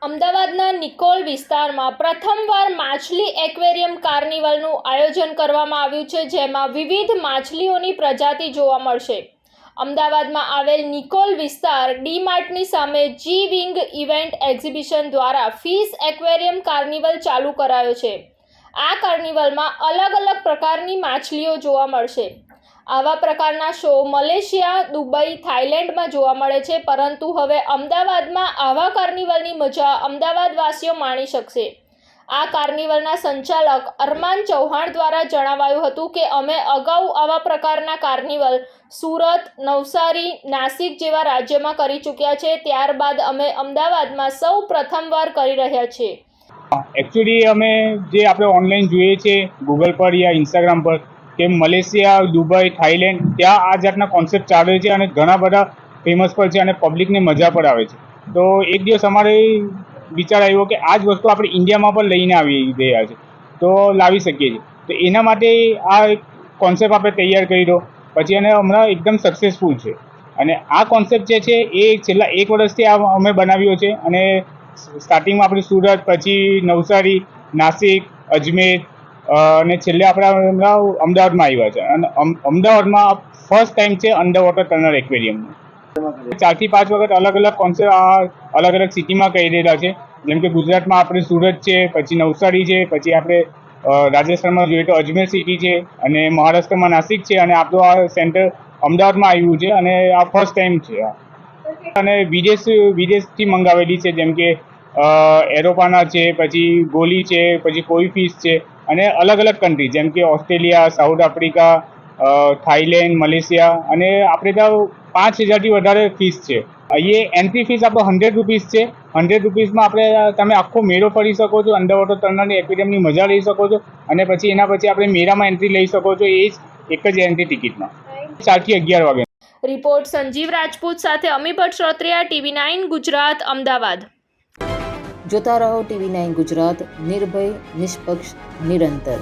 અમદાવાદના નિકોલ વિસ્તારમાં પ્રથમવાર માછલી એક્વેરિયમ કાર્નિવલનું આયોજન કરવામાં આવ્યું છે, જેમાં વિવિધ માછલીઓની પ્રજાતિ જોવા મળશે. અમદાવાદમાં આવેલ નિકોલ વિસ્તાર ડી માર્ટની સામે જી વિંગ ઇવેન્ટ એક્ઝિબિશન દ્વારા ફિશ એક્વેરિયમ કાર્નિવલ ચાલુ કરાયો છે. આ કાર્નિવલમાં અલગ અલગ પ્રકારની માછલીઓ જોવા મળશે. આવા પ્રકારના શો મલેશિયા, દુબઈ, થાઈલેન્ડમાં જોવા મળે છે, પરંતુ હવે અમદાવાદમાં આવા કાર્નિવલની મજા અમદાવાદવાસીઓ માણી શકશે. આ કાર્નિવલના સંચાલક અરમાન ચૌહાણ દ્વારા જણાવાયું હતું કે અમે અગાઉ આવા પ્રકારના કાર્નિવલ સુરત, નવસારી, નાસિક જેવા રાજ્યોમાં કરી ચૂક્યા છે. ત્યારબાદ અમે અમદાવાદમાં સૌ પ્રથમવાર કરી રહ્યા છીએ. એકચ્યુઅલી અમે જે આપણે ઓનલાઈન જોઈએ છીએ ગૂગલ પર યા ઇન્સ્ટાગ્રામ પર કે મલેશિયા, દુબઈ, થાઈલેન્ડ ત્યાં આ જાતના કોન્સેપ્ટ ચાલે છે અને ઘણા બધા ફેમસ પણ છે અને પબ્લિકને મજા પણ આવે છે. તો એક દિવસ અમારે વિચાર આવ્યો કે આ જ વસ્તુ આપણે ઇન્ડિયામાં પણ લઈને આવી રહ્યા છે, તો લાવી શકીએ છીએ. તો એના માટે આ કોન્સેપ્ટ આપણે તૈયાર કરી દો, પછી એને હમણાં એકદમ સક્સેસફુલ છે. અને આ કોન્સેપ્ટ જે છે એ છેલ્લા 1 વર્ષથી અમે બનાવ્યો છે અને સ્ટાર્ટિંગમાં આપણે સુરત, પછી નવસારી, નાસિક, અજમેર અને છેલ્લે આપણે અમદાવાદમાં આવ્યા છે. અને અમદાવાદમાં ફર્સ્ટ ટાઈમ છે અંડર વોટર ટનલ એક્વેરિયમનું. 4 થી 5 વખત અલગ અલગ કોન્સેપ્ટ અલગ અલગ સિટીમાં કહી રહેલા છે. જેમ કે ગુજરાતમાં આપણે સુરત છે, પછી નવસારી છે, પછી આપણે રાજસ્થાનમાં જોઈએ તો અજમેર સિટી છે, અને મહારાષ્ટ્રમાં નાસિક છે, અને આપણું આ સેન્ટર અમદાવાદમાં આવ્યું છે અને આ ફર્સ્ટ ટાઈમ છે. અને વિદેશથી મંગાવેલી છે, જેમ કે એરોપાના છે, પછી ગોલી છે, પછી કોઈ ફિશ છે, અને અલગ અલગ કન્ટ્રી જેમ કે Australia, south Africa, Thailand, Malaysia, અને આપણે ત્યાં 5000થી વધારે ફિશ છે. અહીંયા એન્ટ્રી ફીસ આપણો 100 રૂપીસ છે. 100 રૂપીસમાં તમે આખો મેળો ફરી શકો છો, અંડર વોટર ટનલની એક્વેરિયમની મજા લઈ શકો છો, અને પછી એના પછી આપણે મેળામાં એન્ટ્રી લઈ શકો છો. એ જ એક જ એન્ટ્રી ટિકિટમાં 4 થી 11 વાગે. રિપોર્ટ સંજીવ રાજપૂત સાથે અમી ભટ્ટ શ્રોત્રિયા, TV9 ગુજરાત, અમદાવાદ. જોતા રહો TV9 ગુજરાત, નિર્ભય, નિષ્પક્ષ, નિરંતર.